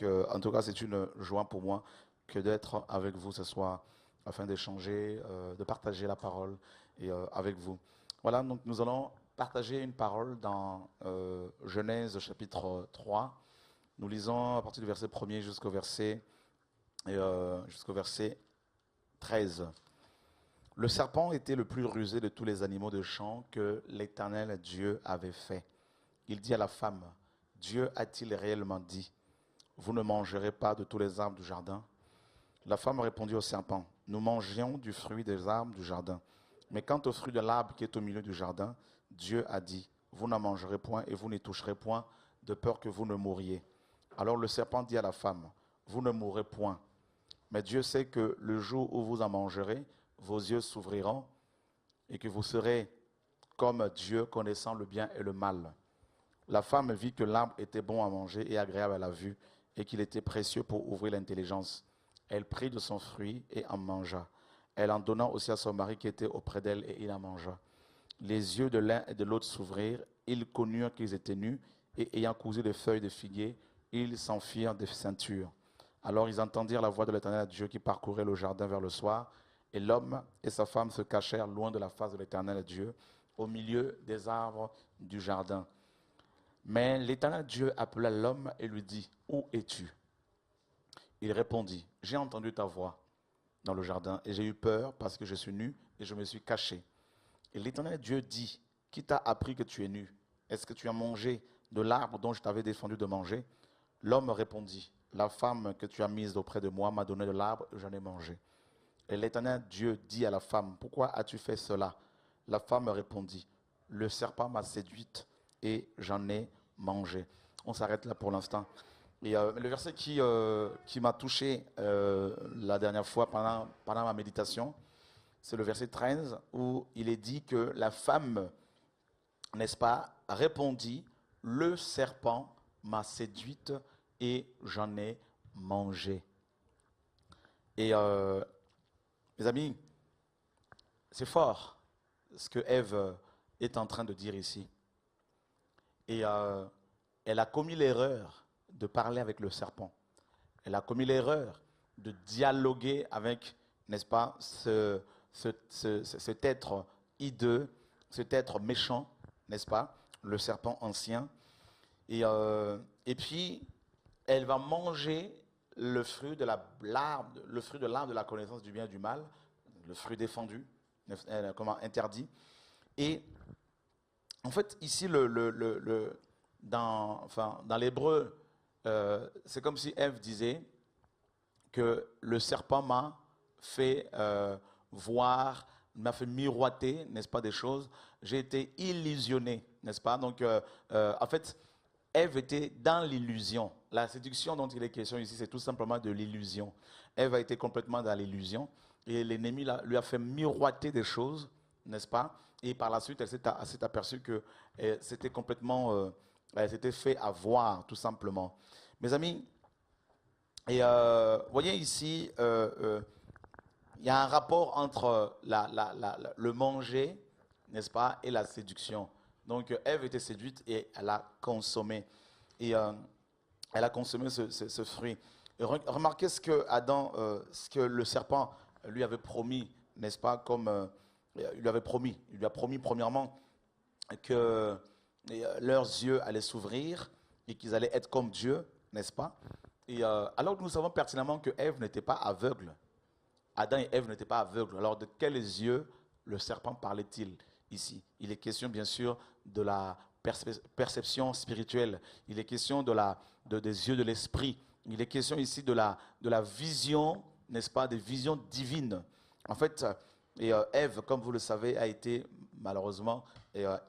Donc, en tout cas, c'est une joie pour moi que d'être avec vous ce soir afin d'échanger, de partager la parole et avec vous. Voilà, donc nous allons partager une parole dans Genèse chapitre 3. Nous lisons à partir du verset 1er jusqu'au verset 13. Le serpent était le plus rusé de tous les animaux de champ que l'Éternel Dieu avait fait. Il dit à la femme, Dieu a-t-il réellement dit, vous ne mangerez pas de tous les arbres du jardin? La femme répondit au serpent, nous mangions du fruit des arbres du jardin. Mais quant au fruit de l'arbre qui est au milieu du jardin, Dieu a dit, vous n'en mangerez point et vous n'y toucherez point, de peur que vous ne mouriez. Alors le serpent dit à la femme, vous ne mourrez point. Mais Dieu sait que le jour où vous en mangerez, vos yeux s'ouvriront et que vous serez comme Dieu, connaissant le bien et le mal. La femme vit que l'arbre était bon à manger et agréable à la vue, et qu'il était précieux pour ouvrir l'intelligence. Elle prit de son fruit et en mangea. Elle en donna aussi à son mari qui était auprès d'elle, et il en mangea. Les yeux de l'un et de l'autre s'ouvrirent, ils connurent qu'ils étaient nus, et ayant cousu des feuilles de figuier, ils s'enfirent des ceintures. Alors ils entendirent la voix de l'Éternel Dieu qui parcourait le jardin vers le soir, et l'homme et sa femme se cachèrent loin de la face de l'Éternel Dieu, au milieu des arbres du jardin. Mais l'Éternel Dieu appela l'homme et lui dit, où es-tu? Il répondit, j'ai entendu ta voix dans le jardin, et j'ai eu peur parce que je suis nu et je me suis caché. Et l'Éternel Dieu dit, qui t'a appris que tu es nu? Est-ce que tu as mangé de l'arbre dont je t'avais défendu de manger? L'homme répondit, la femme que tu as mise auprès de moi m'a donné de l'arbre et j'en ai mangé. Et l'Éternel Dieu dit à la femme, pourquoi as-tu fait cela? La femme répondit, le serpent m'a séduite et j'en ai mangé. On s'arrête là pour l'instant. Et le verset qui m'a touché la dernière fois pendant ma méditation, c'est le verset 13 où il est dit que la femme, n'est-ce pas, répondit, le serpent m'a séduite et j'en ai mangé. Et mes amis, c'est fort ce que Ève est en train de dire ici. Et elle a commis l'erreur de parler avec le serpent. Elle a commis l'erreur de dialoguer avec, n'est-ce pas, cet être hideux, cet être méchant, n'est-ce pas, le serpent ancien. Et puis, elle va manger le fruit de l'arbre de la connaissance du bien et du mal, le fruit défendu, comment interdit. Et en fait, ici, dans l'hébreu, c'est comme si Ève disait que le serpent m'a fait voir, m'a fait miroiter, n'est-ce pas, des choses. J'ai été illusionné, n'est-ce pas? Donc, en fait, Ève était dans l'illusion. La séduction dont il est question ici, c'est tout simplement de l'illusion. Ève a été complètement dans l'illusion et l'ennemi lui a fait miroiter des choses, n'est-ce pas? Et par la suite, elle s'est aperçue que c'était complètement, elle s'était fait avoir, tout simplement. Mes amis, et voyez ici, il y a un rapport entre le manger, n'est-ce pas, et la séduction. Donc, Ève était séduite et elle a consommé. Et elle a consommé ce fruit. Et remarquez ce que le serpent lui avait promis, n'est-ce pas, comme il lui a promis premièrement que leurs yeux allaient s'ouvrir et qu'ils allaient être comme Dieu, n'est-ce pas? Et alors que nous savons pertinemment que Ève n'était pas aveugle. Adam et Ève n'étaient pas aveugles. Alors de quels yeux le serpent parlait-il ici? Il est question bien sûr de la perception spirituelle. Il est question des yeux de l'esprit. Il est question ici de la vision, n'est-ce pas, des visions divines. En fait, Ève, comme vous le savez, a été malheureusement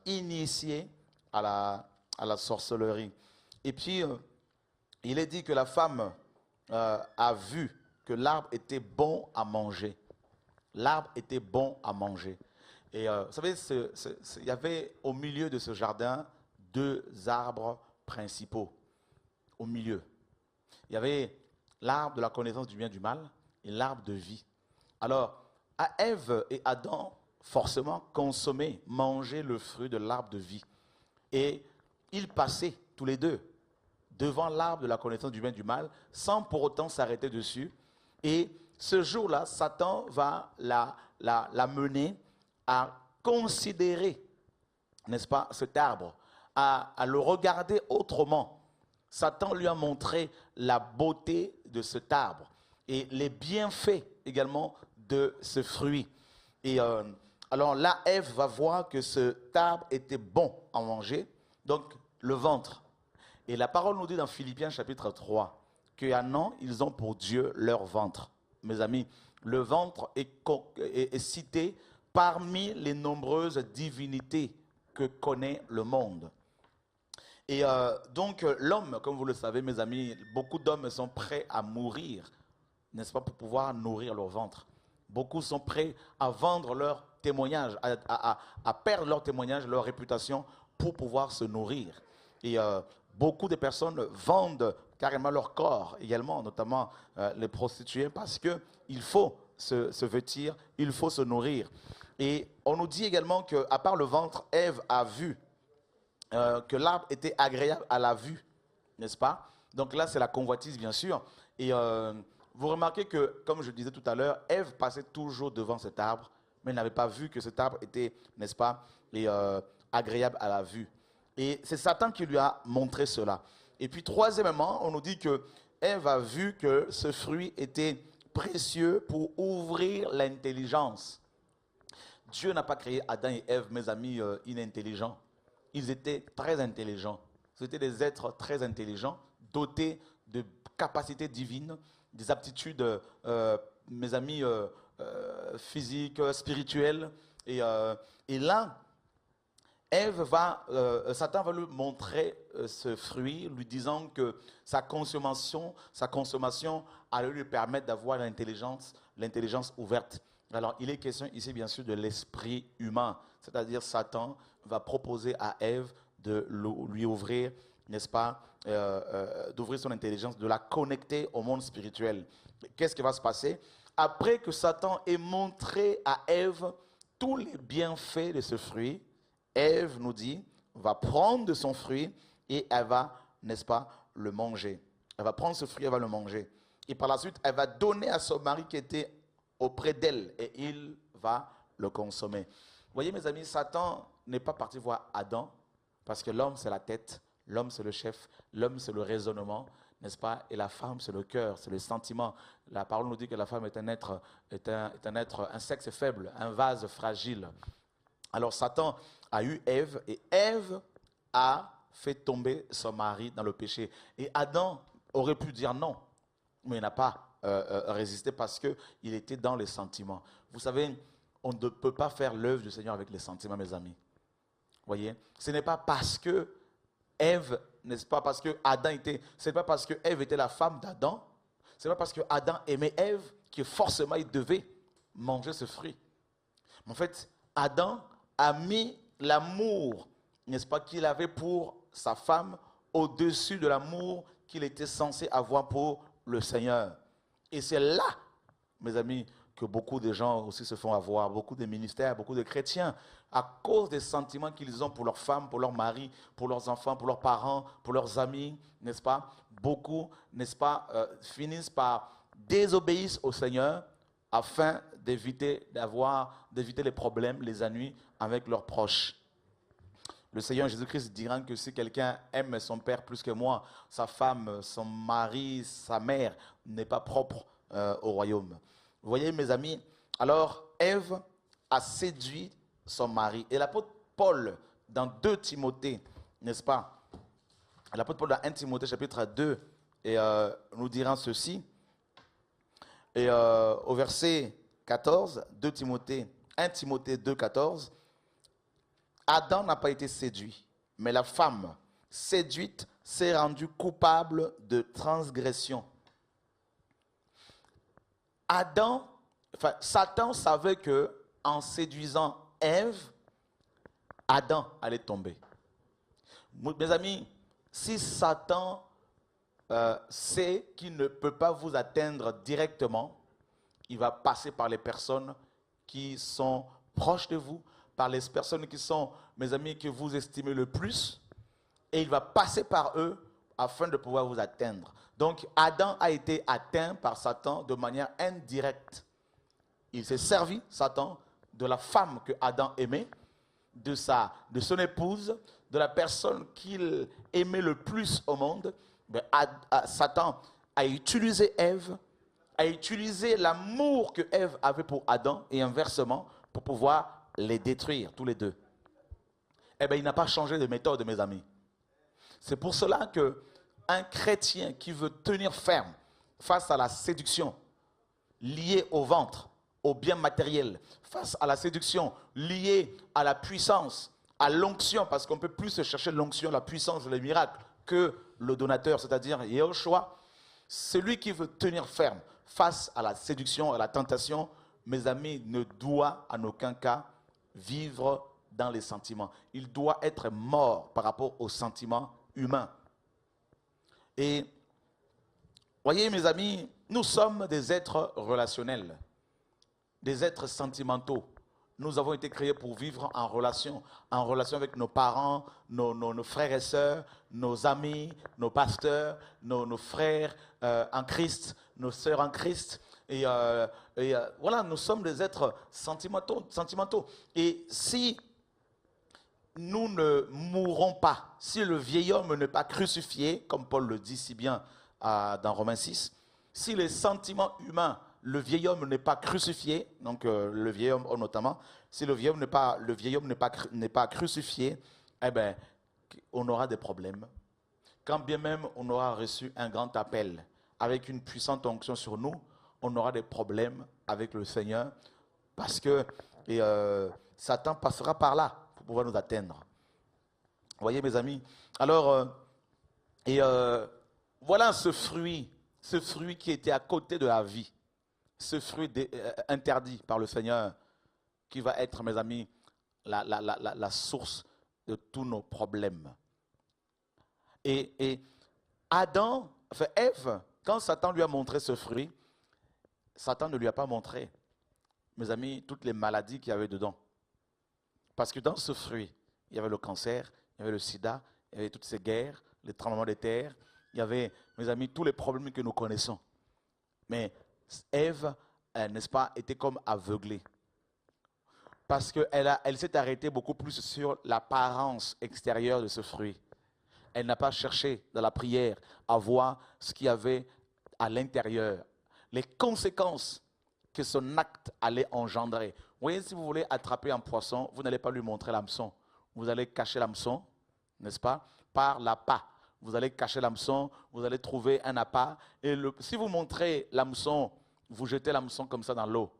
initiée à la sorcellerie. Et puis, il est dit que la femme a vu que l'arbre était bon à manger. L'arbre était bon à manger. Et vous savez, il y avait au milieu de ce jardin deux arbres principaux. Au milieu. Il y avait l'arbre de la connaissance du bien et du mal et l'arbre de vie. Alors, à Ève et Adam, forcément, consommaient, mangeaient le fruit de l'arbre de vie. Et ils passaient tous les deux devant l'arbre de la connaissance du bien et du mal, sans pour autant s'arrêter dessus. Et ce jour-là, Satan va la mener à considérer, n'est-ce pas, cet arbre, à le regarder autrement. Satan lui a montré la beauté de cet arbre et les bienfaits également de ce fruit. Et alors là, Ève va voir que cet arbre était bon à manger, donc le ventre. Et la parole nous dit dans Philippiens chapitre 3 qu'un an, ils ont pour Dieu leur ventre. Mes amis, le ventre est cité parmi les nombreuses divinités que connaît le monde. Et donc l'homme, comme vous le savez mes amis, beaucoup d'hommes sont prêts à mourir, n'est-ce pas, pour pouvoir nourrir leur ventre. Beaucoup sont prêts à vendre leur témoignage, à perdre leur témoignage, leur réputation pour pouvoir se nourrir. Et beaucoup de personnes vendent carrément leur corps également, notamment les prostituées, parce qu'il faut se vêtir, il faut se nourrir. Et on nous dit également qu'à part le ventre, Ève a vu que l'arbre était agréable à la vue, n'est-ce pas? Donc là, c'est la convoitise, bien sûr. Et vous remarquez que, comme je disais tout à l'heure, Ève passait toujours devant cet arbre, mais elle n'avait pas vu que cet arbre était, n'est-ce pas, agréable à la vue. Et c'est Satan qui lui a montré cela. Et puis, troisièmement, on nous dit que Ève a vu que ce fruit était précieux pour ouvrir l'intelligence. Dieu n'a pas créé Adam et Ève, mes amis, inintelligents. Ils étaient très intelligents. C'était des êtres très intelligents, dotés de capacités divines, des aptitudes, mes amis, physiques, spirituelles. Et là, Satan va lui montrer ce fruit, lui disant que sa consommation allait lui permettre d'avoir l'intelligence ouverte. Alors, il est question ici, bien sûr, de l'esprit humain. C'est-à-dire, Satan va proposer à Ève de lui ouvrir, n'est-ce pas, d'ouvrir son intelligence, de la connecter au monde spirituel. Qu'est-ce qui va se passer? Après que Satan ait montré à Ève tous les bienfaits de ce fruit, Ève nous dit, va prendre de son fruit et elle va, n'est-ce pas, le manger. Elle va prendre ce fruit, elle va le manger. Et par la suite, elle va donner à son mari qui était auprès d'elle et il va le consommer. Vous voyez mes amis, Satan n'est pas parti voir Adam parce que l'homme c'est la tête, l'homme c'est le chef, l'homme c'est le raisonnement, n'est-ce pas? Et la femme c'est le cœur, c'est le sentiment. La parole nous dit que la femme est un sexe faible, un vase fragile. Alors Satan a eu Ève et Ève a fait tomber son mari dans le péché. Et Adam aurait pu dire non, mais il n'a pas résisté parce qu'il était dans les sentiments. Vous savez, on ne peut pas faire l'œuvre du Seigneur avec les sentiments, mes amis. Vous voyez, ce n'est pas parce que Ève, n'est-ce pas, parce que ce n'est pas parce que Ève était la femme d'Adam, ce n'est pas parce que Adam aimait Ève que forcément il devait manger ce fruit. En fait, Adam a mis l'amour, n'est-ce pas, qu'il avait pour sa femme au-dessus de l'amour qu'il était censé avoir pour le Seigneur. Et c'est là, mes amis, que beaucoup de gens aussi se font avoir, beaucoup de ministères, beaucoup de chrétiens, à cause des sentiments qu'ils ont pour leurs femmes, pour leurs maris, pour leurs enfants, pour leurs parents, pour leurs amis, n'est-ce pas? Beaucoup, n'est-ce pas, finissent par désobéir au Seigneur afin d'éviter les problèmes, les ennuis avec leurs proches. Le Seigneur Jésus-Christ dira que si quelqu'un aime son père plus que moi, sa femme, son mari, sa mère, n'est pas propre au royaume. Vous voyez mes amis, alors Ève a séduit son mari. Et l'apôtre Paul, dans 2 Timothée, n'est-ce pas? L'apôtre Paul dans 1 Timothée chapitre 2, et, nous dira ceci. Et au verset 14, 2 Timothée, 1 Timothée 2, 14, Adam n'a pas été séduit, mais la femme séduite s'est rendue coupable de transgression. Satan savait que en séduisant Ève, Adam allait tomber. Mes amis, si Satan sait qu'il ne peut pas vous atteindre directement, il va passer par les personnes qui sont proches de vous, par les personnes qui sont, mes amis, que vous estimez le plus, et il va passer par eux afin de pouvoir vous atteindre. Donc Adam a été atteint par Satan de manière indirecte. Il s'est servi, Satan, de la femme que Adam aimait, de son épouse, de la personne qu'il aimait le plus au monde. Mais Satan a utilisé Ève, a utilisé l'amour que Ève avait pour Adam et inversement pour pouvoir les détruire tous les deux. Eh bien, il n'a pas changé de méthode, mes amis. C'est pour cela qu'un chrétien qui veut tenir ferme face à la séduction liée au ventre, au bien matériel, face à la séduction liée à la puissance, à l'onction, parce qu'on ne peut plus se chercher l'onction, la puissance, le miracle, que le donateur, c'est-à-dire Yahushua. Celui qui veut tenir ferme face à la séduction, à la tentation, mes amis, ne doit en aucun cas vivre dans les sentiments. Il doit être mort par rapport aux sentiments humains. Et voyez, mes amis, nous sommes des êtres relationnels, des êtres sentimentaux. Nous avons été créés pour vivre en relation avec nos parents, nos frères et sœurs, nos amis, nos pasteurs, nos frères en Christ, nos sœurs en Christ. Et voilà, nous sommes des êtres sentimentaux. Et si nous ne mourrons pas, si le vieil homme n'est pas crucifié, comme Paul le dit si bien dans Romains 6, si les sentiments humains, le vieil homme n'est pas crucifié, donc le vieil homme notamment, si le vieil homme n'est pas crucifié, eh bien, on aura des problèmes. Quand bien même on aura reçu un grand appel avec une puissante onction sur nous, on aura des problèmes avec le Seigneur parce que Satan passera par là pour pouvoir nous atteindre. Vous voyez, mes amis? Alors, voilà ce fruit qui était à côté de la vie, ce fruit interdit par le Seigneur qui va être, mes amis, la source de tous nos problèmes. Et Adam, enfin Ève, quand Satan lui a montré ce fruit, Satan ne lui a pas montré, mes amis, toutes les maladies qu'il y avait dedans. Parce que dans ce fruit, il y avait le cancer, il y avait le sida, il y avait toutes ces guerres, les tremblements de terre, il y avait, mes amis, tous les problèmes que nous connaissons. Mais Ève, n'est-ce pas, était comme aveuglée. Parce qu'elle s'est arrêtée beaucoup plus sur l'apparence extérieure de ce fruit. Elle n'a pas cherché dans la prière à voir ce qu'il y avait à l'intérieur, les conséquences que son acte allait engendrer. Vous voyez, si vous voulez attraper un poisson, vous n'allez pas lui montrer l'hameçon. Vous allez cacher l'hameçon, n'est-ce pas, par l'appât. Vous allez cacher l'hameçon, vous allez trouver un appât. Et si vous montrez l'hameçon, vous jetez l'hameçon comme ça dans l'eau.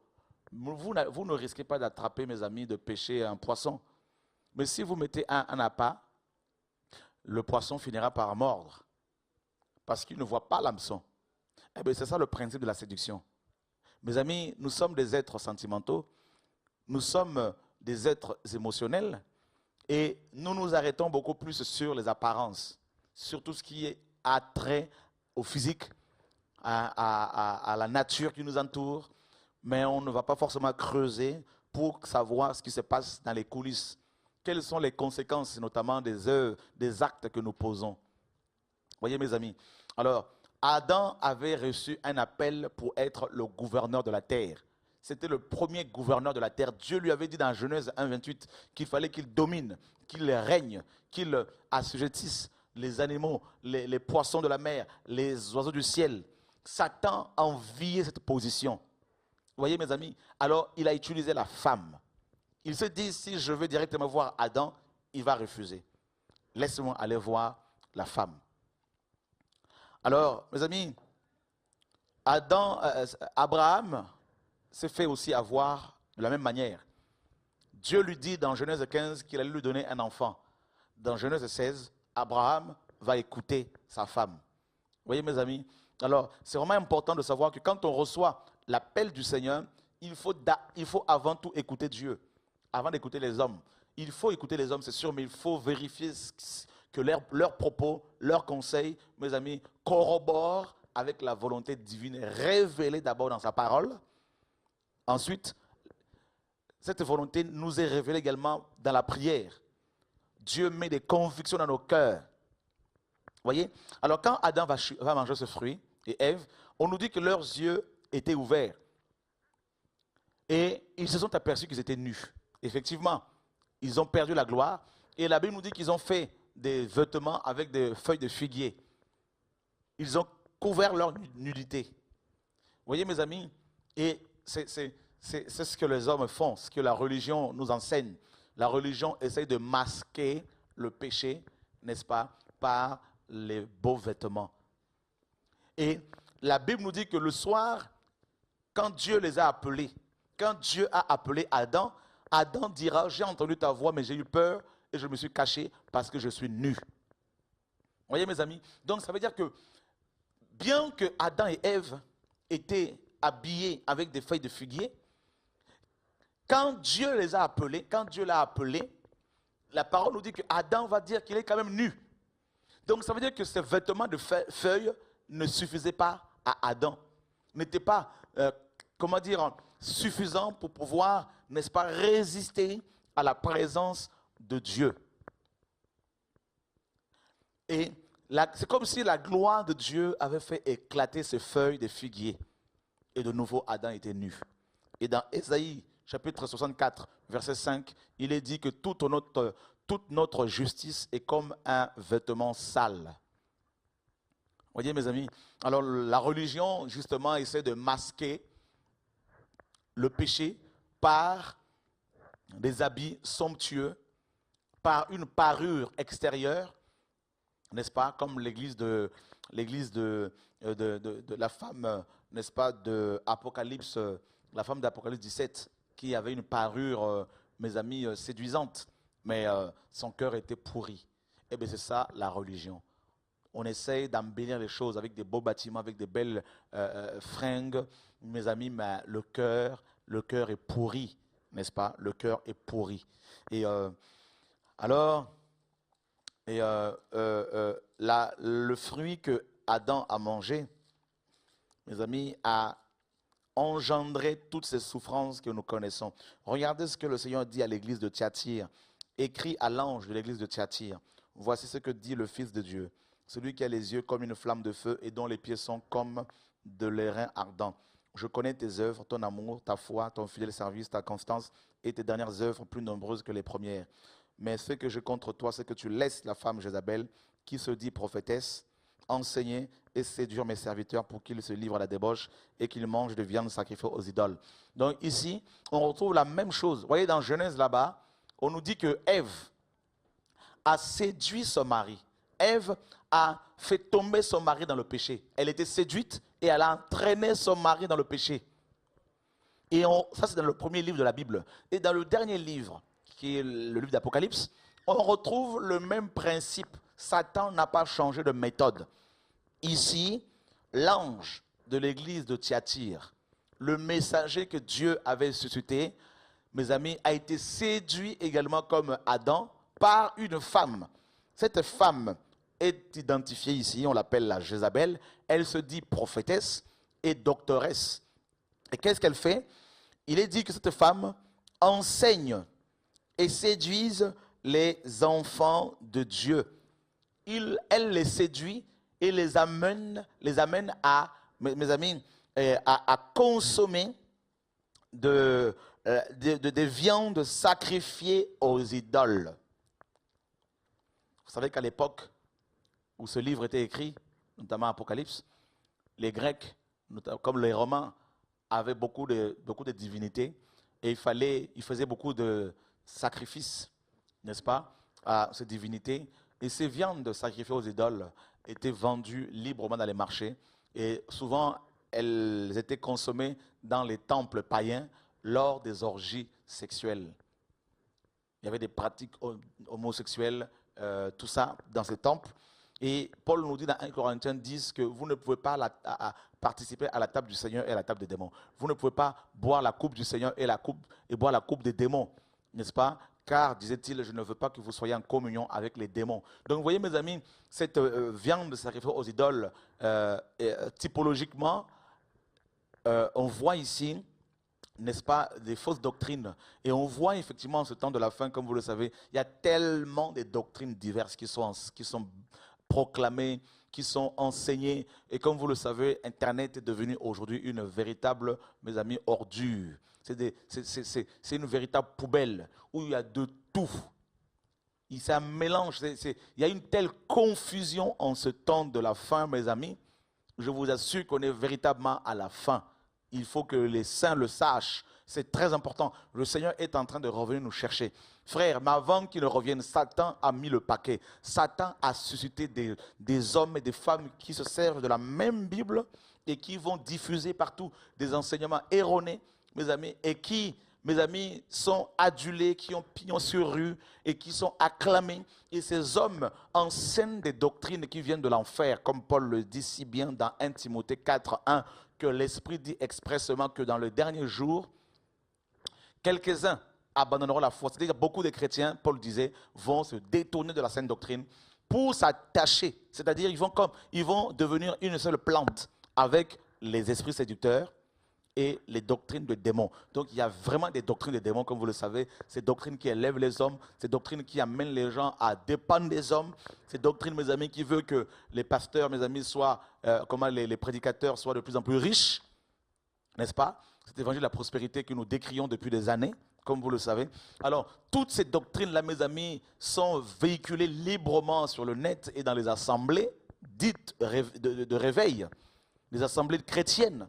Vous ne risquez pas d'attraper, mes amis, de pêcher un poisson. Mais si vous mettez un appât, le poisson finira par mordre. Parce qu'il ne voit pas l'hameçon. Eh bien, c'est ça le principe de la séduction. Mes amis, nous sommes des êtres sentimentaux, nous sommes des êtres émotionnels et nous nous arrêtons beaucoup plus sur les apparences, sur tout ce qui a trait au physique, à la nature qui nous entoure, mais on ne va pas forcément creuser pour savoir ce qui se passe dans les coulisses. Quelles sont les conséquences, notamment des œuvres, des actes que nous posons. Voyez, mes amis, alors, Adam avait reçu un appel pour être le gouverneur de la terre. C'était le premier gouverneur de la terre. Dieu lui avait dit dans Genèse 1,28 qu'il fallait qu'il domine, qu'il règne, qu'il assujettisse les animaux, les poissons de la mer, les oiseaux du ciel. Satan enviait cette position. Vous voyez, mes amis? Alors, il a utilisé la femme. Il se dit, si je veux directement voir Adam, il va refuser. Laisse-moi aller voir la femme. Alors, mes amis, Abraham s'est fait aussi avoir de la même manière. Dieu lui dit dans Genèse 15 qu'il allait lui donner un enfant. Dans Genèse 16, Abraham va écouter sa femme. Vous voyez, mes amis? Alors, c'est vraiment important de savoir que quand on reçoit l'appel du Seigneur, il faut avant tout écouter Dieu, avant d'écouter les hommes. Il faut écouter les hommes, c'est sûr, mais il faut vérifier que leurs propos, leurs conseils, mes amis, corroborent avec la volonté divine révélée d'abord dans sa parole. Ensuite, cette volonté nous est révélée également dans la prière. Dieu met des convictions dans nos cœurs. Voyez? Alors quand Adam va manger ce fruit, et Ève, on nous dit que leurs yeux étaient ouverts. Et ils se sont aperçus qu'ils étaient nus. Effectivement, ils ont perdu la gloire. Et la Bible nous dit qu'ils ont fait des vêtements avec des feuilles de figuier. Ils ont couvert leur nudité. Vous voyez mes amis? Et c'est ce que les hommes font, ce que la religion nous enseigne. La religion essaie de masquer le péché, n'est-ce pas, par les beaux vêtements. Et la Bible nous dit que le soir, quand Dieu les a appelés, quand Dieu a appelé Adam, Adam dira, j'ai entendu ta voix, mais j'ai eu peur et je me suis caché parce que je suis nu. Vous voyez mes amis? Donc ça veut dire que bien que Adam et Ève étaient habillés avec des feuilles de figuier, quand Dieu les a appelés, quand Dieu l'a appelé, la parole nous dit que Adam va dire qu'il est quand même nu. Donc ça veut dire que ces vêtements de feuilles ne suffisaient pas à Adam, n'étaient pas, comment dire, suffisants pour pouvoir, n'est-ce pas, résister à la présence de Dieu. Et c'est comme si la gloire de Dieu avait fait éclater ces feuilles de figuier. Et de nouveau, Adam était nu. Et dans Ésaïe, chapitre 64, verset 5, il est dit que toute notre justice est comme un vêtement sale. Voyez mes amis, alors la religion justement essaie de masquer le péché par des habits somptueux, par une parure extérieure, n'est-ce pas, comme l'église de la femme, n'est-ce pas, de Apocalypse, la femme d'Apocalypse 17, qui avait une parure, mes amis, séduisante, mais son cœur était pourri. Eh bien c'est ça la religion. On essaye d'embellir les choses avec des beaux bâtiments, avec des belles fringues. Mes amis, mais le cœur est pourri, n'est-ce pas? Le cœur est pourri. Et le fruit que Adam a mangé, mes amis, a engendré toutes ces souffrances que nous connaissons. Regardez ce que le Seigneur dit à l'église de Thyatire. Écrit à l'ange de l'église de Thyatire. Voici ce que dit le Fils de Dieu. Celui qui a les yeux comme une flamme de feu et dont les pieds sont comme de l'airain ardent. Je connais tes œuvres, ton amour, ta foi, ton fidèle service, ta constance et tes dernières œuvres plus nombreuses que les premières. Mais ce que j'ai contre toi, c'est que tu laisses la femme Jézabel, qui se dit prophétesse, enseigner et séduire mes serviteurs pour qu'ils se livrent à la débauche et qu'ils mangent de viande sacrifiée aux idoles. Donc ici, on retrouve la même chose. Vous voyez, dans Genèse là-bas, on nous dit que Ève a séduit son mari. Ève a fait tomber son mari dans le péché. Elle était séduite et elle a entraîné son mari dans le péché. Et ça, c'est dans le premier livre de la Bible. Et dans le dernier livre, qui est le livre d'Apocalypse, on retrouve le même principe. Satan n'a pas changé de méthode. Ici, l'ange de l'église de Thyatire, le messager que Dieu avait suscité, mes amis, a été séduit également comme Adam par une femme. Cette femme est identifiée ici, on l'appelle la Jézabel. Elle se dit prophétesse et doctoresse. Et qu'est-ce qu'elle fait? Il est dit que cette femme enseigne et séduise les enfants de Dieu. Elle les séduit et les amène à, mes amis, à consommer des viandes sacrifiées aux idoles. Vous savez qu'à l'époque où ce livre était écrit, notamment Apocalypse, les Grecs, comme les Romains, avaient beaucoup de divinités et ils faisaient beaucoup de sacrifices, n'est-ce pas, à ces divinités. Et ces viandes sacrifiées aux idoles étaient vendues librement dans les marchés et souvent elles étaient consommées dans les temples païens lors des orgies sexuelles. Il y avait des pratiques homosexuelles, tout ça dans ces temples. Et Paul nous dit dans 1 Corinthiens 10 que vous ne pouvez pas participer à la table du Seigneur et à la table des démons. Vous ne pouvez pas boire la coupe du Seigneur et boire la coupe des démons, n'est-ce pas? Car, disait-il, je ne veux pas que vous soyez en communion avec les démons. Donc, vous voyez, mes amis, cette viande sacrifiée aux idoles, typologiquement, on voit ici, n'est-ce pas, des fausses doctrines. Et on voit effectivement en ce temps de la fin, comme vous le savez, il y a tellement de doctrines diverses qui sont proclamées, qui sont enseignées. Et comme vous le savez, Internet est devenu aujourd'hui une véritable, mes amis, ordure. C'est une véritable poubelle où il y a de tout. C'est un mélange. Il y a une telle confusion en ce temps de la fin, mes amis. Je vous assure qu'on est véritablement à la fin. Il faut que les saints le sachent. C'est très important. Le Seigneur est en train de revenir nous chercher. Frère, mais avant qu'il ne revienne, Satan a mis le paquet. Satan a suscité des hommes et des femmes qui se servent de la même Bible et qui vont diffuser partout des enseignements erronés, mes amis, et qui, mes amis, sont adulés, qui ont pignon sur rue et qui sont acclamés. Et ces hommes enseignent des doctrines qui viennent de l'enfer, comme Paul le dit si bien dans 1 Timothée 4:1, que l'Esprit dit expressément que dans le dernier jour, quelques-uns abandonneront la foi. C'est-à-dire que beaucoup de chrétiens, Paul disait, vont se détourner de la saine doctrine pour s'attacher. C'est-à-dire ils vont devenir une seule plante avec les esprits séducteurs et les doctrines de démons. Donc il y a vraiment des doctrines de démons, comme vous le savez, ces doctrines qui élèvent les hommes, ces doctrines qui amènent les gens à dépendre des hommes, ces doctrines, mes amis, qui veulent que les pasteurs, mes amis, soient, les prédicateurs soient de plus en plus riches, n'est-ce pas? Cet évangile de la prospérité que nous décrions depuis des années, comme vous le savez. Alors, toutes ces doctrines-là, mes amis, sont véhiculées librement sur le net et dans les assemblées dites de réveil, les assemblées chrétiennes.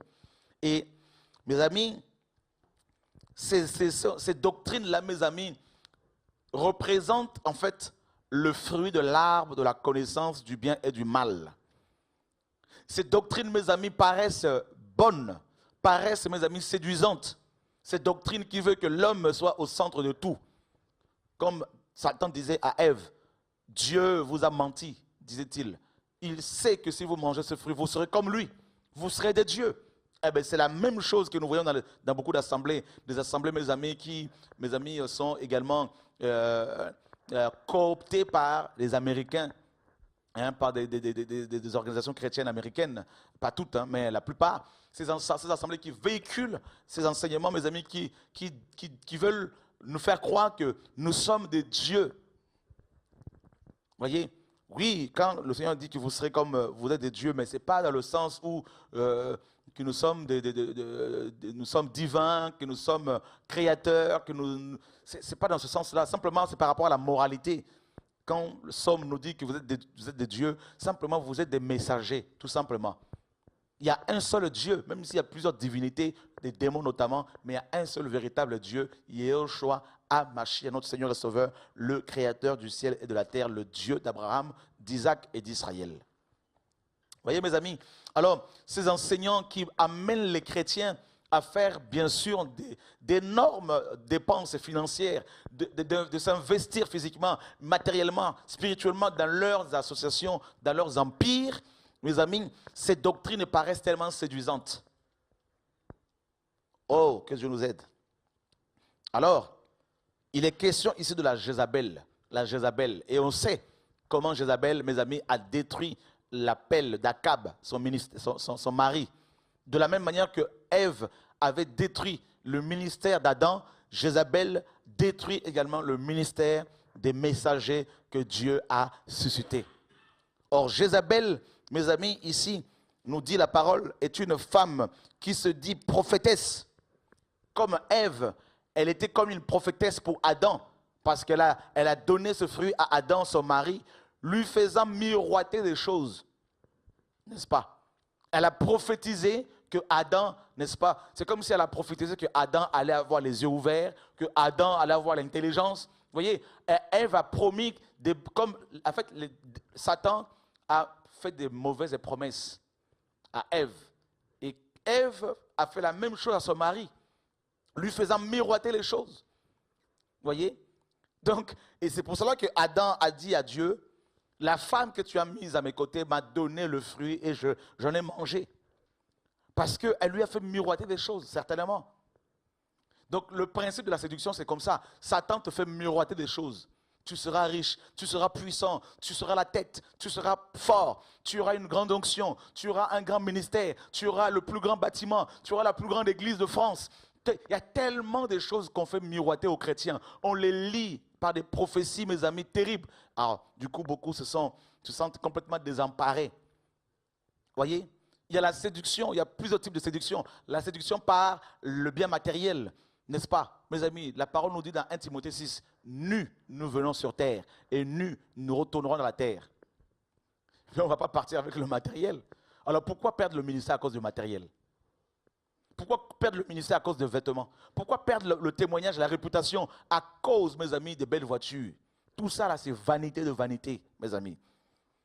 Et mes amis, ces doctrines-là, mes amis, représentent en fait le fruit de l'arbre de la connaissance du bien et du mal. Ces doctrines, mes amis, paraissent bonnes, paraissent, mes amis, séduisantes. Ces doctrines qui veulent que l'homme soit au centre de tout. Comme Satan disait à Ève, Dieu vous a menti, disait-il. Il sait que si vous mangez ce fruit, vous serez comme lui. Vous serez des dieux. Eh bien, c'est la même chose que nous voyons dans beaucoup d'assemblées. Des assemblées, mes amis, qui, mes amis, sont également cooptées par les Américains, hein, par des organisations chrétiennes américaines. Pas toutes, hein, mais la plupart. Ces assemblées qui véhiculent ces enseignements, mes amis, qui veulent nous faire croire que nous sommes des dieux. Voyez? Oui, quand le Seigneur dit que vous serez comme vous êtes des dieux, mais ce n'est pas dans le sens où que nous sommes, nous sommes divins, que nous sommes créateurs, ce n'est pas dans ce sens-là. Simplement, c'est par rapport à la moralité. Quand le Somme nous dit que vous êtes des dieux, simplement, vous êtes des messagers, tout simplement. Il y a un seul Dieu, même s'il y a plusieurs divinités, des démons notamment, mais il y a un seul véritable Dieu, Yehoshua HaMashiach, notre Seigneur et Sauveur, le Créateur du ciel et de la terre, le Dieu d'Abraham, d'Isaac et d'Israël. Voyez mes amis, alors ces enseignants qui amènent les chrétiens à faire bien sûr d'énormes dépenses financières, de s'investir physiquement, matériellement, spirituellement dans leurs associations, dans leurs empires, mes amis, ces doctrines paraissent tellement séduisantes. Oh, que Dieu nous aide. Alors, il est question ici de la Jézabel. La Jézabel. Et on sait comment Jézabel, mes amis, a détruit l'appel d'Akab, son mari. De la même manière que Ève avait détruit le ministère d'Adam, Jézabel détruit également le ministère des messagers que Dieu a suscités. Or, Jézabel, mes amis, ici, nous dit la parole, est une femme qui se dit prophétesse. Comme Ève, elle était comme une prophétesse pour Adam, parce qu'elle a donné ce fruit à Adam, son mari, lui faisant miroiter des choses, n'est-ce pas? Elle a prophétisé que Adam, n'est-ce pas? C'est comme si elle a prophétisé que Adam allait avoir les yeux ouverts, que Adam allait avoir l'intelligence. Vous voyez, Ève a promis, en fait, Satan a fait des mauvaises promesses à Ève. Et Ève a fait la même chose à son mari, lui faisant miroiter les choses. Vous voyez? Donc, et c'est pour cela que Adam a dit à Dieu, la femme que tu as mise à mes côtés m'a donné le fruit et j'en ai mangé. Parce qu'elle lui a fait miroiter des choses, certainement. Donc, le principe de la séduction, c'est comme ça. Satan te fait miroiter des choses. Tu seras riche, tu seras puissant, tu seras la tête, tu seras fort, tu auras une grande onction, tu auras un grand ministère, tu auras le plus grand bâtiment, tu auras la plus grande église de France. Il y a tellement de choses qu'on fait miroiter aux chrétiens. On les lit par des prophéties, mes amis, terribles. Alors, du coup, beaucoup se sentent complètement désemparés. Voyez, il y a la séduction, il y a plusieurs types de séduction. La séduction par le bien matériel, n'est-ce pas? Mes amis, la parole nous dit dans 1 Timothée 6, nus nous venons sur terre et nus nous retournerons dans la terre. Mais on ne va pas partir avec le matériel. Alors pourquoi perdre le ministère à cause du matériel? Pourquoi perdre le ministère à cause de vêtements? Pourquoi perdre le témoignage, la réputation à cause, mes amis, des belles voitures? Tout ça là, c'est vanité de vanité, mes amis.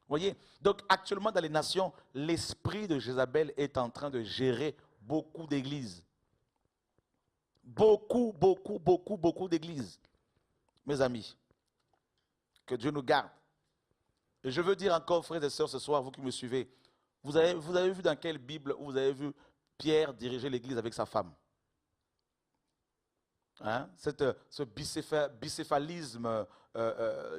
Voyez, donc actuellement dans les nations, l'esprit de Jézabel est en train de gérer beaucoup d'églises. Beaucoup d'églises. Mes amis, que Dieu nous garde. Et je veux dire encore, frères et sœurs, ce soir, vous qui me suivez, vous avez vu dans quelle Bible vous avez vu Pierre diriger l'église avec sa femme? Hein? Ce bicéphalisme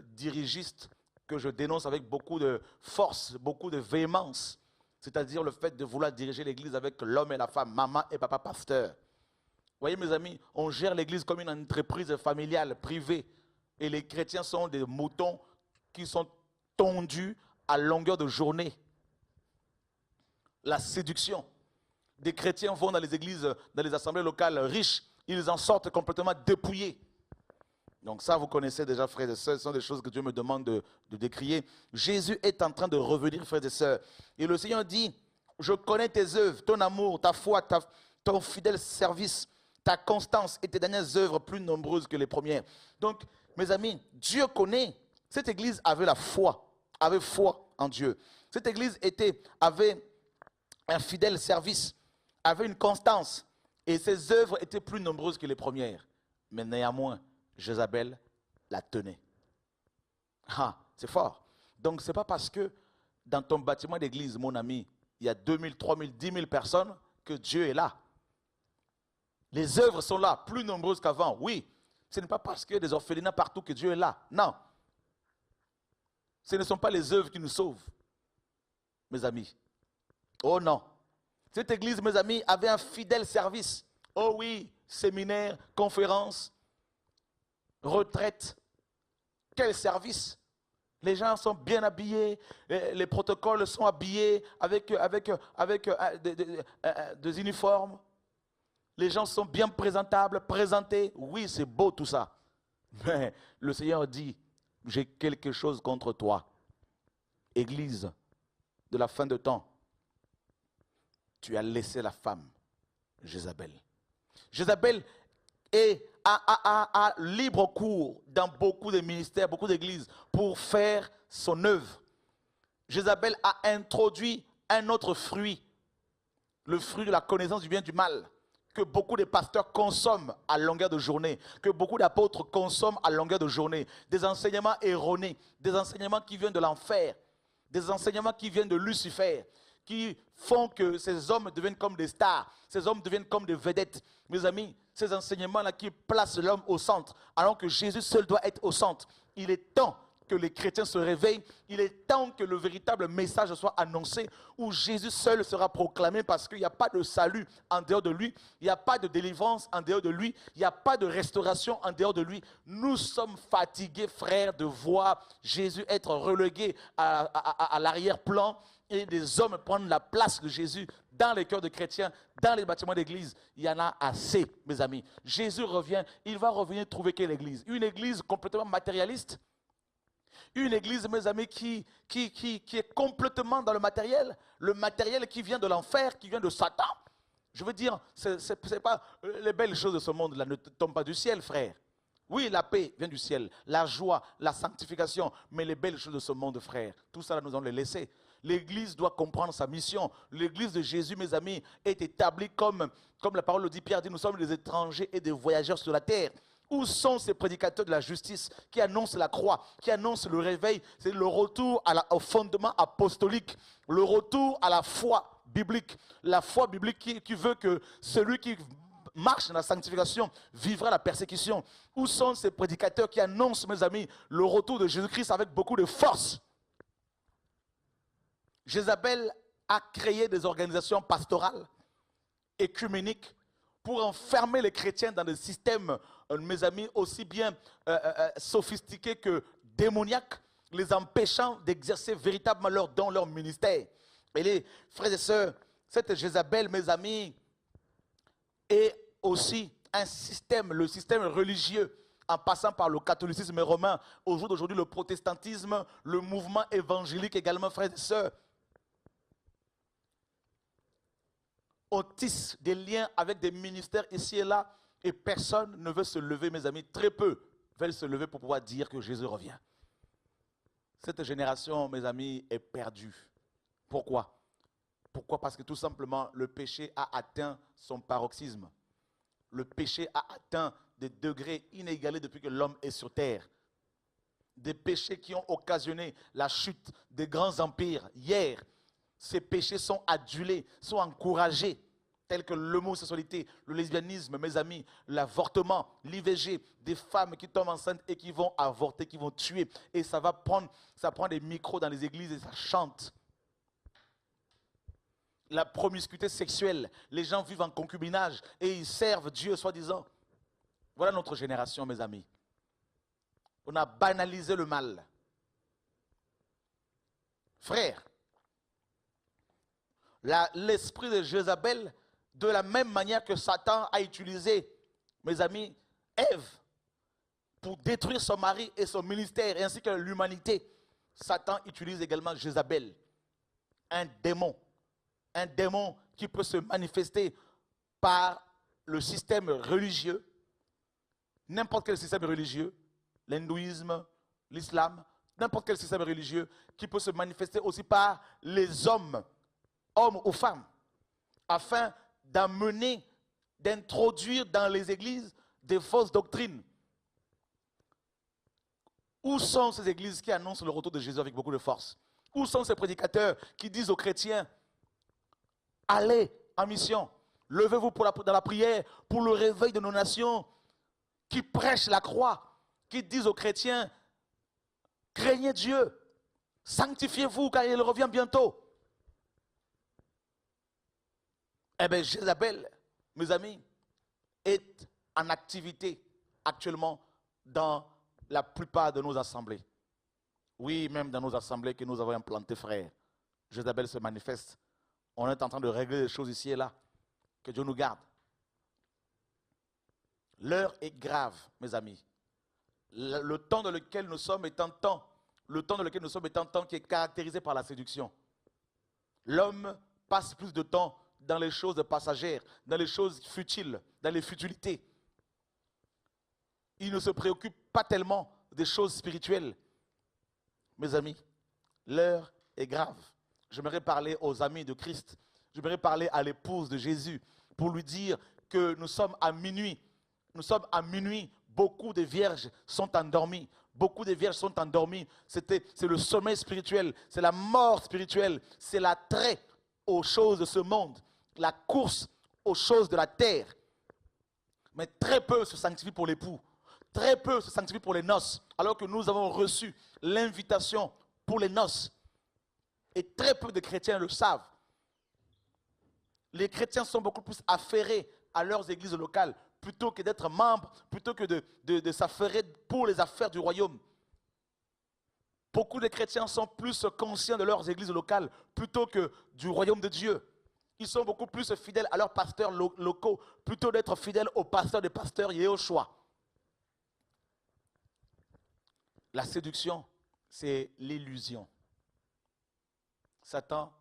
dirigiste que je dénonce avec beaucoup de force, beaucoup de véhémence. C'est-à-dire le fait de vouloir diriger l'église avec l'homme et la femme, maman et papa pasteur. Vous voyez mes amis, on gère l'église comme une entreprise familiale, privée. Et les chrétiens sont des moutons qui sont tondus à longueur de journée. La séduction. Des chrétiens vont dans les églises, dans les assemblées locales riches, ils en sortent complètement dépouillés. Donc ça, vous connaissez déjà, frères et sœurs, ce sont des choses que Dieu me demande de décrier. Jésus est en train de revenir, frères et sœurs. Et le Seigneur dit, je connais tes œuvres, ton amour, ta foi, ton fidèle service, ta constance et tes dernières œuvres plus nombreuses que les premières. Donc, mes amis, Dieu connaît. Cette église avait la foi, avait foi en Dieu. Cette église avait un fidèle service, avait une constance. Et ses œuvres étaient plus nombreuses que les premières. Mais néanmoins, Jézabel la tenait. Ah, c'est fort. Donc, ce n'est pas parce que dans ton bâtiment d'église, mon ami, il y a 2000, 3000, 10 000 personnes que Dieu est là. Les œuvres sont là, plus nombreuses qu'avant. Oui, ce n'est pas parce qu'il y a des orphelinats partout que Dieu est là. Non. Ce ne sont pas les œuvres qui nous sauvent, mes amis. Oh non. Cette église, mes amis, avait un fidèle service. Oh oui, séminaire, conférence, retraite. Quel service! Les gens sont bien habillés, les protocoles sont habillés avec des uniformes. Les gens sont bien présentables, présentés. Oui, c'est beau tout ça. Mais le Seigneur dit, j'ai quelque chose contre toi. Église de la fin de temps. Tu as laissé la femme, Jézabel. Jézabel a libre cours dans beaucoup de ministères, beaucoup d'églises pour faire son œuvre. Jézabel a introduit un autre fruit, le fruit de la connaissance du bien et du mal, que beaucoup de pasteurs consomment à longueur de journée, que beaucoup d'apôtres consomment à longueur de journée. Des enseignements erronés, des enseignements qui viennent de l'enfer, des enseignements qui viennent de Lucifer, qui font que ces hommes deviennent comme des stars, ces hommes deviennent comme des vedettes. Mes amis, ces enseignements-là qui placent l'homme au centre, alors que Jésus seul doit être au centre. Il est temps que les chrétiens se réveillent, il est temps que le véritable message soit annoncé, où Jésus seul sera proclamé, parce qu'il n'y a pas de salut en dehors de lui, il n'y a pas de délivrance en dehors de lui, il n'y a pas de restauration en dehors de lui. Nous sommes fatigués, frères, de voir Jésus être relégué à l'arrière-plan, et des hommes prendre la place de Jésus dans les cœurs de chrétiens, dans les bâtiments d'église. Il y en a assez, mes amis. Jésus revient, il va revenir trouver quelle église? Une église complètement matérialiste? Une église, mes amis, qui est complètement dans le matériel qui vient de l'enfer, qui vient de Satan. Je veux dire, c'est pas les belles choses de ce monde-là ne tombent pas du ciel, frère. Oui, la paix vient du ciel, la joie, la sanctification, mais les belles choses de ce monde, frère, tout ça, nous allons les laisser. L'église doit comprendre sa mission. L'église de Jésus, mes amis, est établie comme la parole le dit, Pierre dit, nous sommes des étrangers et des voyageurs sur la terre. Où sont ces prédicateurs de la justice qui annoncent la croix, qui annoncent le réveil? C'est le retour au fondement apostolique, le retour à la foi biblique. La foi biblique qui veut que celui qui marche dans la sanctification vivra la persécution. Où sont ces prédicateurs qui annoncent, mes amis, le retour de Jésus-Christ avec beaucoup de force? Jézabel a créé des organisations pastorales, écuméniques, pour enfermer les chrétiens dans des systèmes mes amis, aussi bien sophistiqués que démoniaques, les empêchant d'exercer véritablement leur don, leur ministère. Et les frères et sœurs, cette Jézabel, mes amis, est aussi un système, le système religieux, en passant par le catholicisme romain, au jour d'aujourd'hui le protestantisme, le mouvement évangélique également, frères et sœurs. On tisse des liens avec des ministères ici et là, et personne ne veut se lever, mes amis, très peu veulent se lever pour pouvoir dire que Jésus revient. Cette génération, mes amis, est perdue. Pourquoi? Pourquoi? Parce que tout simplement, le péché a atteint son paroxysme. Le péché a atteint des degrés inégalés depuis que l'homme est sur terre. Des péchés qui ont occasionné la chute des grands empires. Hier, ces péchés sont adulés, sont encouragés, tels que l'homosexualité, le lesbianisme, mes amis, l'avortement, l'IVG, des femmes qui tombent enceintes et qui vont avorter, qui vont tuer. Et ça prend des micros dans les églises et ça chante. La promiscuité sexuelle, les gens vivent en concubinage et ils servent Dieu, soi-disant. Voilà notre génération, mes amis. On a banalisé le mal. Frère, l'esprit de Jézabel, de la même manière que Satan a utilisé, mes amis, Ève, pour détruire son mari et son ministère, ainsi que l'humanité, Satan utilise également Jézabel, un démon qui peut se manifester par le système religieux, n'importe quel système religieux, l'hindouisme, l'islam, n'importe quel système religieux, qui peut se manifester aussi par les hommes ou femmes, afin d'amener, d'introduire dans les églises des fausses doctrines. Où sont ces églises qui annoncent le retour de Jésus avec beaucoup de force? Où sont ces prédicateurs qui disent aux chrétiens, allez en mission, levez-vous dans la prière pour le réveil de nos nations, qui prêchent la croix, qui disent aux chrétiens, craignez Dieu, sanctifiez-vous car il revient bientôt. Eh bien, Jézabel, mes amis, est en activité actuellement dans la plupart de nos assemblées. Oui, même dans nos assemblées que nous avons implantées, frères. Jézabel se manifeste. On est en train de régler des choses ici et là. Que Dieu nous garde. L'heure est grave, mes amis. Le temps dans lequel nous sommes est un temps. Le temps dans lequel nous sommes est un temps qui est caractérisé par la séduction. L'homme passe plus de temps dans les choses passagères, dans les choses futiles, dans les futilités. Il ne se préoccupe pas tellement des choses spirituelles. Mes amis, l'heure est grave. J'aimerais parler aux amis de Christ. J'aimerais parler à l'épouse de Jésus pour lui dire que nous sommes à minuit. Nous sommes à minuit. Beaucoup de vierges sont endormies. Beaucoup de vierges sont endormies. C'est le sommeil spirituel. C'est la mort spirituelle. C'est l'attrait aux choses de ce monde. La course aux choses de la terre. Mais très peu se sanctifient pour l'époux. Très peu se sanctifient pour les noces. Alors que nous avons reçu l'invitation pour les noces. Et très peu de chrétiens le savent. Les chrétiens sont beaucoup plus affairés à leurs églises locales plutôt que d'être membres, plutôt que de s'affairer pour les affaires du royaume. Beaucoup de chrétiens sont plus conscients de leurs églises locales plutôt que du royaume de Dieu. Ils sont beaucoup plus fidèles à leurs pasteurs locaux plutôt d'être fidèles aux pasteurs des pasteurs et au choix. La séduction, c'est l'illusion. Satan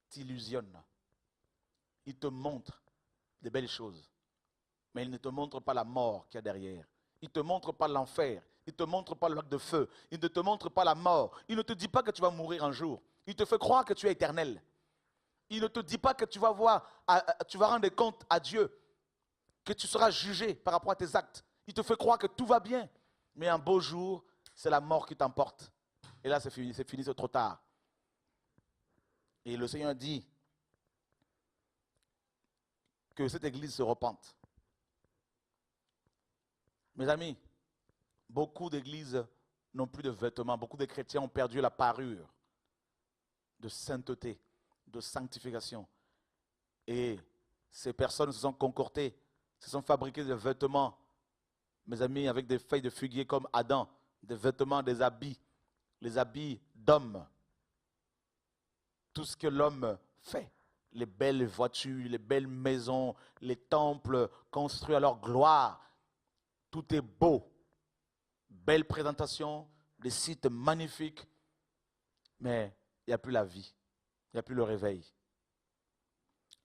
t'illusionne. Il te montre des belles choses, mais il ne te montre pas la mort qu'il y a derrière. Il ne te montre pas l'enfer. Il ne te montre pas le lac de feu. Il ne te montre pas la mort. Il ne te dit pas que tu vas mourir un jour. Il te fait croire que tu es éternel. Il ne te dit pas que tu vas rendre compte à Dieu, que tu seras jugé par rapport à tes actes. Il te fait croire que tout va bien. Mais un beau jour, c'est la mort qui t'emporte. Et là, c'est fini, c'est trop tard. Et le Seigneur dit que cette église se repente. Mes amis, beaucoup d'églises n'ont plus de vêtements. Beaucoup de chrétiens ont perdu la parure de sainteté, de sanctification. Et ces personnes se sont concoctées, se sont fabriquées des vêtements mes amis, avec des feuilles de figuier comme Adam, des vêtements, des habits, les habits d'homme, tout ce que l'homme fait, les belles voitures, les belles maisons, les temples construits à leur gloire, tout est beau, belle présentation, des sites magnifiques, mais il n'y a plus la vie, il n'y a plus le réveil.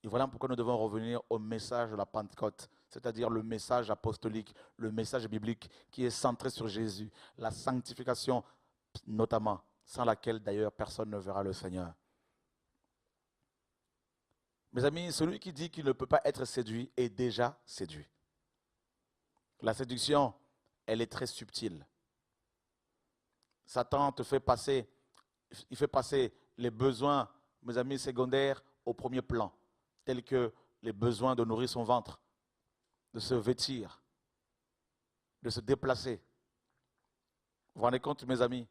Et voilà pourquoi nous devons revenir au message de la Pentecôte, c'est-à-dire le message apostolique, le message biblique qui est centré sur Jésus, la sanctification notamment, sans laquelle d'ailleurs personne ne verra le Seigneur. Mes amis, celui qui dit qu'il ne peut pas être séduit est déjà séduit. La séduction, elle est très subtile. Satan te fait passer, il fait passer les besoins, mes amis, secondaires au premier plan, tels que les besoins de nourrir son ventre, de se vêtir, de se déplacer. Vous vous rendez compte, mes amis,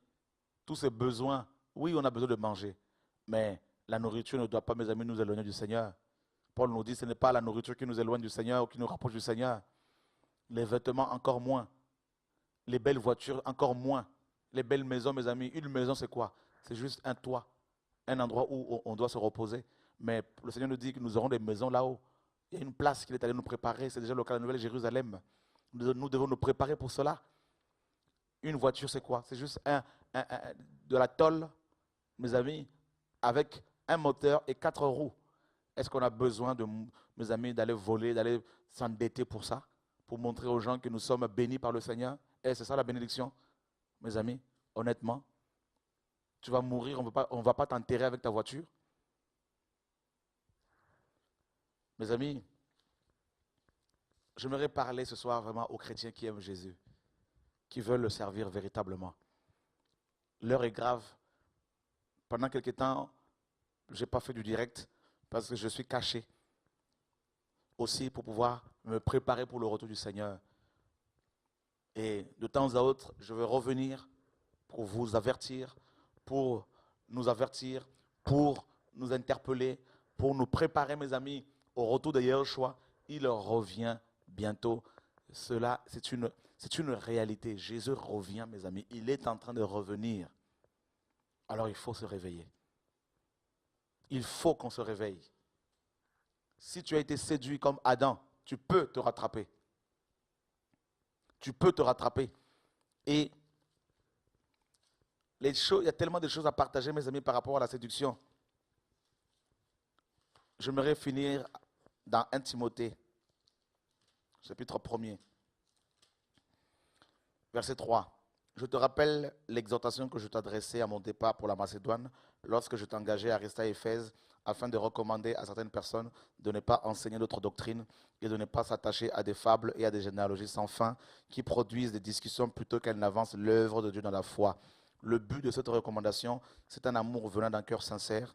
tous ces besoins, oui, on a besoin de manger, mais la nourriture ne doit pas, mes amis, nous éloigner du Seigneur. Paul nous dit que ce n'est pas la nourriture qui nous éloigne du Seigneur ou qui nous rapproche du Seigneur. Les vêtements, encore moins. Les belles voitures, encore moins. Les belles maisons, mes amis. Une maison, c'est quoi? C'est juste un toit, un endroit où on doit se reposer. Mais le Seigneur nous dit que nous aurons des maisons là-haut. Il y a une place qu'il est allé nous préparer. C'est déjà le cas de la Nouvelle Jérusalem. Nous devons nous préparer pour cela. Une voiture, c'est quoi? C'est juste de la tôle, mes amis, avec un moteur et 4 roues. Est-ce qu'on a besoin, mes amis, d'aller voler, d'aller s'endetter pour ça? Pour montrer aux gens que nous sommes bénis par le Seigneur? Et c'est ça la bénédiction, mes amis, honnêtement. Tu vas mourir, on ne va pas t'enterrer avec ta voiture. Mes amis, j'aimerais parler ce soir vraiment aux chrétiens qui aiment Jésus, qui veulent le servir véritablement. L'heure est grave. Pendant quelques temps, je n'ai pas fait du direct parce que je suis caché. Aussi pour pouvoir me préparer pour le retour du Seigneur. Et de temps à autre, je vais revenir pour vous avertir, pour nous avertir, pour nous interpeller, pour nous préparer, mes amis, au retour de Yahushua. Il revient bientôt. Cela, c'est une réalité. Jésus revient, mes amis. Il est en train de revenir. Alors il faut se réveiller. Il faut qu'on se réveille. Si tu as été séduit comme Adam, tu peux te rattraper. Tu peux te rattraper. Et il y a tellement de choses à partager, mes amis, par rapport à la séduction. J'aimerais finir dans 1 Timothée, chapitre 1er, verset 3. Je te rappelle l'exhortation que je t'adressais à mon départ pour la Macédoine, lorsque je t'engageais à rester à Éphèse, afin de recommander à certaines personnes de ne pas enseigner d'autres doctrines et de ne pas s'attacher à des fables et à des généalogies sans fin qui produisent des discussions plutôt qu'elles n'avancent l'œuvre de Dieu dans la foi. Le but de cette recommandation, c'est un amour venant d'un cœur sincère,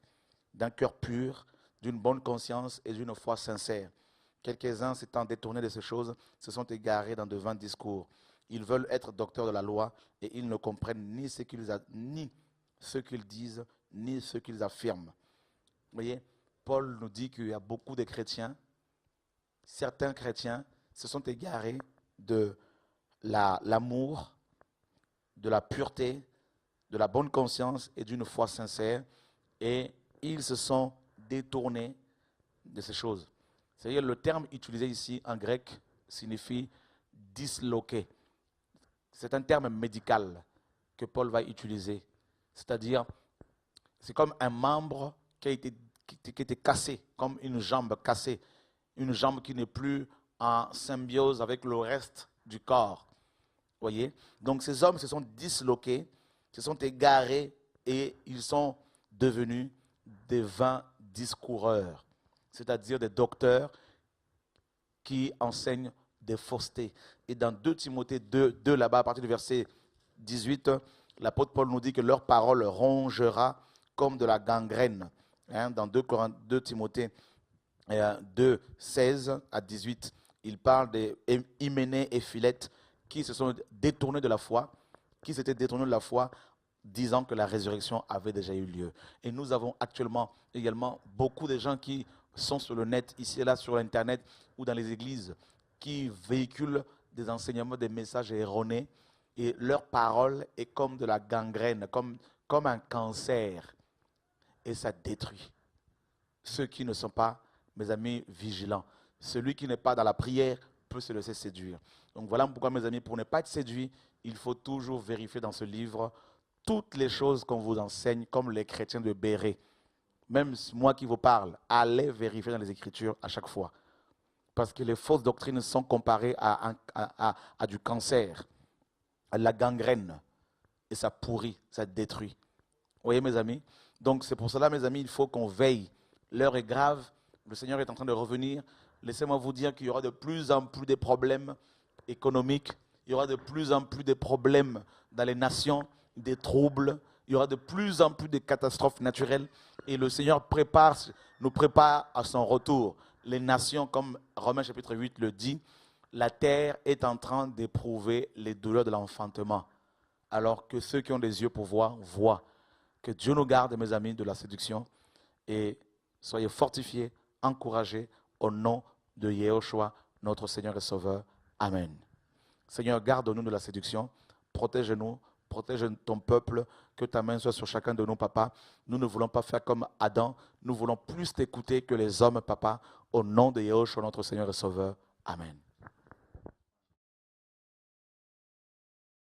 d'un cœur pur, d'une bonne conscience et d'une foi sincère. Quelques-uns s'étant détournés de ces choses se sont égarés dans de vains discours. Ils veulent être docteurs de la loi et ils ne comprennent ni ce qu'ils disent, ni ce qu'ils affirment. Vous voyez, Paul nous dit qu'il y a beaucoup de chrétiens, certains chrétiens se sont égarés de l'amour, de la pureté, de la bonne conscience et d'une foi sincère, et ils se sont détournés de ces choses. C'est-à-dire le terme utilisé ici en grec signifie disloquer. C'est un terme médical que Paul va utiliser. C'est-à-dire, c'est comme un membre qui a été cassé, comme une jambe cassée, une jambe qui n'est plus en symbiose avec le reste du corps. Voyez? Donc ces hommes se sont disloqués, se sont égarés et ils sont devenus des vains discoureurs, c'est-à-dire des docteurs qui enseignent des faussetés. Et dans 2 Timothée 2 là-bas, à partir du verset 18, l'apôtre Paul nous dit que leur parole rongera comme de la gangrène. Dans 2 Timothée 2, 16 à 18, il parle d'Hyménée et Philette qui se sont détournés de la foi, qui s'étaient détournés de la foi, disant que la résurrection avait déjà eu lieu. Et nous avons actuellement également beaucoup de gens qui sont sur le net, ici et là sur Internet ou dans les églises, qui véhiculent des enseignements, des messages erronés. Et leur parole est comme de la gangrène, comme un cancer. Et ça détruit ceux qui ne sont pas, mes amis, vigilants. Celui qui n'est pas dans la prière peut se laisser séduire. Donc voilà pourquoi, mes amis, pour ne pas être séduit, il faut toujours vérifier dans ce livre toutes les choses qu'on vous enseigne, comme les chrétiens de Béret. Même moi qui vous parle, allez vérifier dans les Écritures à chaque fois. Parce que les fausses doctrines sont comparées à du cancer, à la gangrène. Et ça pourrit, ça détruit. Vous voyez, mes amis? Donc c'est pour cela, mes amis, il faut qu'on veille. L'heure est grave, le Seigneur est en train de revenir. Laissez-moi vous dire qu'il y aura de plus en plus de problèmes économiques, il y aura de plus en plus de problèmes dans les nations, des troubles, il y aura de plus en plus de catastrophes naturelles. Et le Seigneur nous prépare à son retour. Les nations, comme Romains chapitre 8 le dit, la terre est en train d'éprouver les douleurs de l'enfantement. Alors que ceux qui ont des yeux pour voir, voient. Que Dieu nous garde, mes amis, de la séduction. Et soyez fortifiés, encouragés au nom de Yehoshua, notre Seigneur et Sauveur. Amen. Seigneur, garde-nous de la séduction. Protège-nous. Protège ton peuple. Que ta main soit sur chacun de nous, papa. Nous ne voulons pas faire comme Adam. Nous voulons plus t'écouter que les hommes, papa. Au nom de Yehoshua, notre Seigneur et Sauveur. Amen.